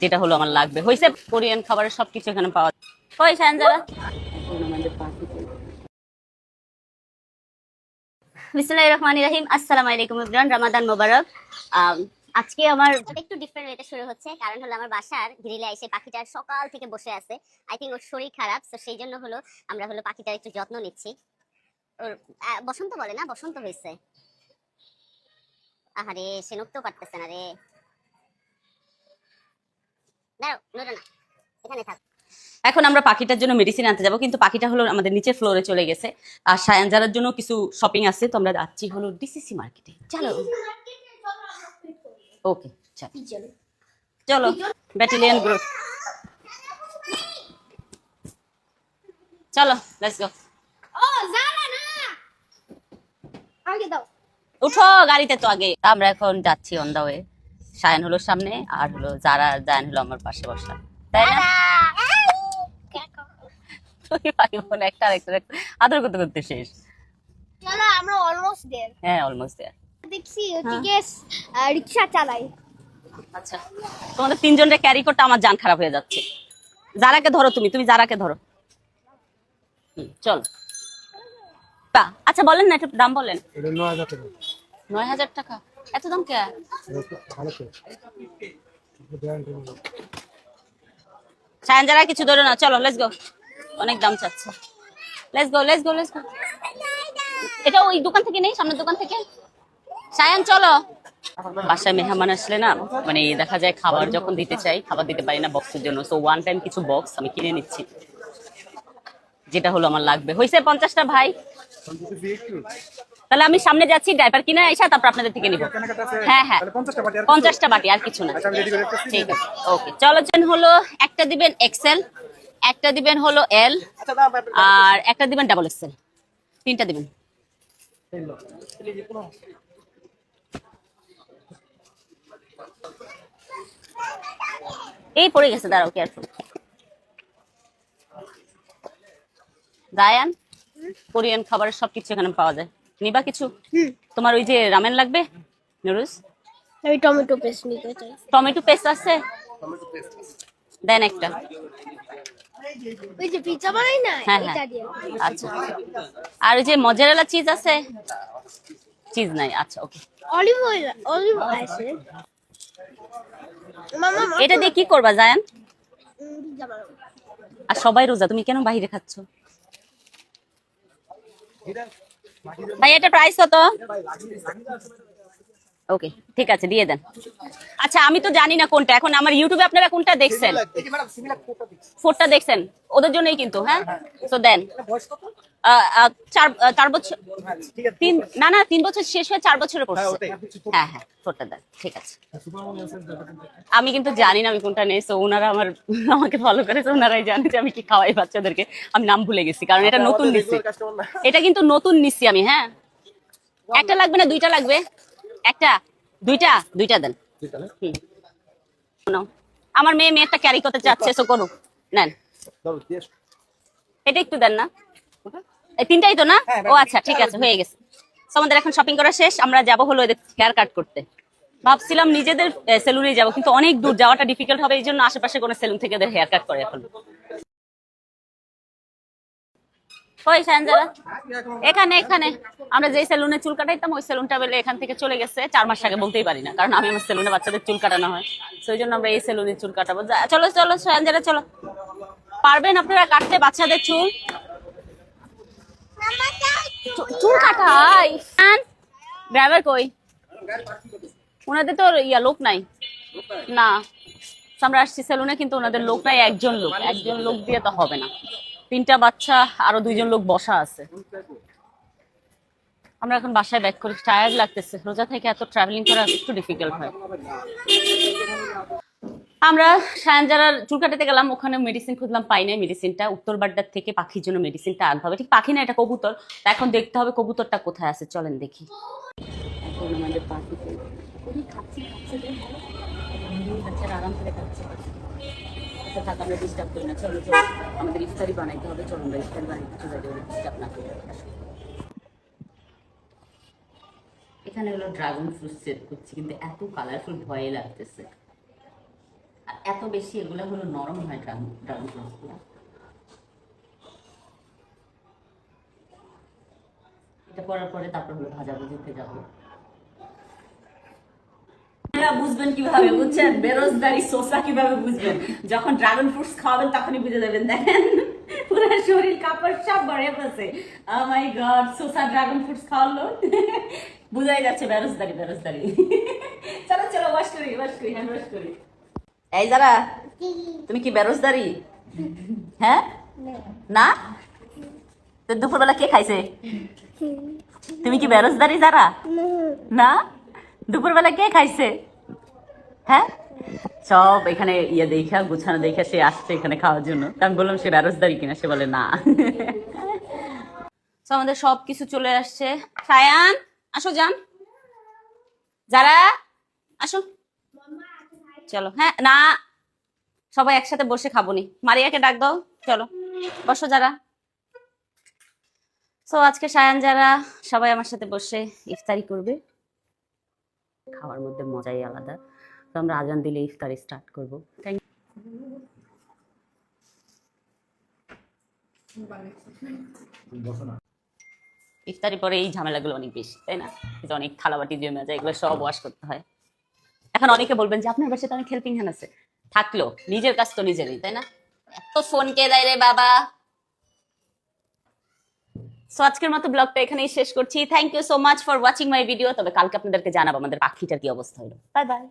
যেটা হলো আমার লাগবে হয়েছে। কোরিয়ান খাবারের সবকিছু এখানে পাওয়া যায়। কই সানজারা বিসমিল্লাহির রহমানির রহিম। আসসালামু আলাইকুম এভরিওয়ান, রমাদান মোবারক। আজকে আমার একটু ডিফারেন্ট ওয়েতে শুরু হচ্ছে, কারণ হলো আমার বাসার গ্রিলে এসে পাখিটার সকাল থেকে বসে আছে। আই থিঙ্ক ওর শরীর খারাপ, তো সেই জন্য হলো আমরা হলো পাখিটার একটু যত্ন নিচ্ছি। ওর বসন্ত বলে না, বসন্ত হয়েছে। আহারে, সে নড়তেও পারতেছে না রে। দাঁড়াও, নড়ো না, এখানে থাক। এখন আমরা পাখিটার জন্য মেডিসিন আনতে যাবো, কিন্তু পাখিটা হলো আমাদের নিচের ফ্লোরে চলে গেছে। আর সায়ানজারার জন্য কিছু শপিং আছে, তো আমরা যাচ্ছি হলো ডিসিসি মার্কেটে। চলো ওকে, চলো ব্যাটালিয়ন গ্রুপ, চলো লেটস গো। উঠো গাড়িতে, তো আগে আমরা এখন যাচ্ছি অন দা ওয়ে। সায়ান হলো সামনে, আর হলো যারা জায়ান হলো আমার পাশে বসা, তাই না? একটা আদর করতে করতে শেষ। চলো আমরা অলমোস্ট देयर। হ্যাঁ অলমোস্ট দেয়ার। দেখছি ওদিকে রিকশা চালাই। আচ্ছা, তোমাদের তিনজনকে ক্যারি করতে আমার জান খারাপ হয়ে যাচ্ছে। যারাকে ধরো, তুমি যারাকে ধরো। চল। আচ্ছা বলেন না, একটু দাম বলেন। 9,000 টাকা? এত দাম কে? সায়ান যারা কিছু ধরো না, চলো লেটস গো। অনেক দাম চাচ্ছে। Let's go let's go let's go. এটা ওই দোকান থেকে নেই, সামনের দোকান থেকে। সায়ান চলো। বাসায় মেহমান আসলে না, মানে দেখা যায় খাবার যখন দিতে চাই, খাবার দিতে পারি না বক্সের জন্য। সো ওয়ান টাইম কিছু বক্স আমি কিনে নিচ্ছি, যেটা হলো আমার লাগবে হয়েছে 50টা ভাই। তাহলে আমি সামনে যাচ্ছি, ড্রাইভার কিনে এসে তারপর আপনাদের থেকে নিব। হ্যাঁ হ্যাঁ, 50টা বাটি, আর কিছু না। ঠিক আছে, ওকে চলো। হলো একটা দিবেন এক্সেল, একটা দিবেন হলো এল, আর একটা দিবেন ডাবল এক্সেল। 3টা দিবেন। এই পড়ে গেছে, দাঁড়াও কেয়ারফুল। জায়ান, কোরিয়ান খাবারের সবকিছু এখানে পাওয়া যায়, নিবা কিছু? তোমার ওই যে রামেন লাগবে, নুডলস। আমি টমেটো পেস্ট নিতে চাই। টমেটো পেস্ট আছে? দেন একটা। ওই যে পিজ্জা বানাই না, হ্যাঁ এটা হ্যাঁ, দিয়ে। আচ্ছা। আর ওই যে মজারেলা চিজ আছে? চিজ নাই, আচ্ছা ওকে। অলিভ আছে। মামা এটা দিয়ে কি করবা জায়ান? পিজ্জা বানাবো। আর সবাই রোজা, তুমি কেন বাইরে খাচ্ছ? ভাই এটা প্রাইস কত? ওকে ঠিক আছে, দিয়ে দেন। আচ্ছা আমি তো জানি না কোনটা, এখন আমার ইউটিউবে আপনারা কোনটা দেখছেন? 4টা দেখছেন, ওদের জন্যই কিন্তু। হ্যাঁ, তো দেন। 4 বছর, না 3 বছর শেষ হয়ে 4 বছরে পড়ছে। হ্যাঁ হ্যাঁ 4টা দেন, ঠিক আছে। আমি কিন্তু জানি না আমি কোনটা নেই, তো ওনারা আমাকে ফলো করে, তো ওনারাই জানে যে আমি কি খাওয়াই বাচ্চাদেরকে। আমি নাম ভুলে গেছি, কারণ এটা নতুন নিচ্ছি। এটা কিন্তু নতুন নিচ্ছি আমি। হ্যাঁ, একটা লাগবে না, 2টা লাগবে? একটা, দুইটা দেন। আমার মেয়েটা ক্যারি করতে চাচ্ছে, তো করুক, নেন। এটা একটু দেন না, এই 3টাই তো না? ও আচ্ছা ঠিক আছে, হয়ে গেছে। আমাদের এখন শপিং করা শেষ, আমরা যাব হলো এদের হেয়ার কাট করতে। ভাবছিলাম নিজেদের সেলুনে যাব, কিন্তু অনেক দূর যাওয়াটা ডিফিকাল্ট হবে, এই জন্য আশেপাশে কোনো সেলুন থেকে এদের হেয়ার কাট করে এখন। কই সানজারা? এখানে আমরা যে সেলুনে চুল কাটাইতাম, ওই সেলুনটা বলে এখান থেকে চলে গেছে 4 মাস আগে, বলতেই পারি না, কারণ আমি আমার সেলুনে বাচ্চাদের চুল কাটানো হয়, সেই জন্য আমরা এই সেলুনে চুল কাটাবো। চলো চলো সানজারা চলো। পারবেন আপনারা কাটতে বাচ্চাদের চুল? চুল কাটাই ড্রাইভার কই? ওনাদের তো লোক নাই না। আমরা আসছি সেলুনে, কিন্তু ওনাদের লোক নাই। একজন লোক দিয়ে তো হবে না, 3টা বাচ্চা, আরো 2জন লোক বসা আছে। আমরা এখন বাসায় ব্যাক করি, টায়ার্ড লাগতেছে। রোজা থেকে এত ট্রাভেলিং করা একটু ডিফিকাল্ট হয়। আমরা সায়ানজারার চুল কাটাতে গেলাম, ওখানে মেডিসিন খুঁজলাম, পাই নাই মেডিসিনটা। উত্তর বাড্ডার থেকে পাখির জন্য মেডিসিনটা আনতে হবে। ঠিক পাখি না, এটা কবুতর। তা এখন দেখতে হবে কবুতরটা কোথায় আছে, চলেন দেখি। এখন আমাদের পাখি বাচ্চারা আরাম করে খাচ্ছে। আচ্ছা থাক, আমরা ডিস্টার্ব করি না। চলো চলো, আমাদের ইফতারি বানাইতে হবে। চলো আমরা ইফতারি বানাইতে চলে যাই, ডিস্টার্ব না করে। এখানে হলো ড্রাগন ফ্রুট সেট করছি, কিন্তু এত কালারফুল ভয় লাগতেছে। আর এত বেশি এগুলো হলো নরম হয় ড্রাগন ফ্রুটসগুলো। এটা করার পরে তারপর হলো ভাজাভুজিতে যাবো। আপনারা বুঝবেন কিভাবে, বুঝছেন বেরোজগারি সোসা কিভাবে বুঝবেন? যখন ড্রাগন ফ্রুটস খাওয়াবেন তখনই বুঝে যাবেন। দেখেন পুরো শরীর কাপড় সব ভরে গেছে। ও মাই গড, সোসা ড্রাগন ফ্রুটস খাওয়ালো, বুঝাই যাচ্ছে বেরোজগারি বেরোজগারি। চলো চলো ওয়াশ করি হ্যান্ড ওয়াশ করি। এই যারা, তুমি কি বেরোজগারি? হ্যাঁ না, তো দুপুরবেলা কে খাইছে? তুমি কি বেরোজগারি যারা? না, দুপুরবেলা কে খাইছে? হ্যাঁ, সব এখানে ইয়ে দেখা গুছানো দেখা সে আসছে এখানে খাওয়ার জন্য। তা আমি বললাম সে বেরোজগারি কিনা, সে বলে না। তো আমাদের সব কিছু চলে আসছে। সায়ান আসো, যান যারা আসো, চলো। হ্যাঁ না, সবাই একসাথে বসে খাবো নি, মারিয়াকে ডাক দাও, চলো বসো যারা। তো আজকে সায়ান যারা সবাই আমার সাথে বসে ইফতারি করবে। খাওয়ার মধ্যে মজাই আলাদা। তো আমরা আজান দিলে ইফতারি স্টার্ট করবো। থ্যাংক ইফতারি পরে এই ঝামেলাগুলো অনেক বেশি, তাই না? এটা অনেক থালাবাটি জমে যায়, এগুলো সব ওয়াশ করতে হয়। এখন অনেকে বলবেন যে আপনার বাসায় তো অনেক হেল্পিং হ্যান্ড আছে। থাকলো নিজের কাজ তো নিজেরই, তাই না? এত ফোন কে দেয় রে বাবা। সো আজকের মতো ব্লগটা এখানেই শেষ করছি। Thank you so much for watching my video. তবে কালকে আপনাদেরকে জানাবো আমাদের পাখিটার কি অবস্থা হলো। Bye by.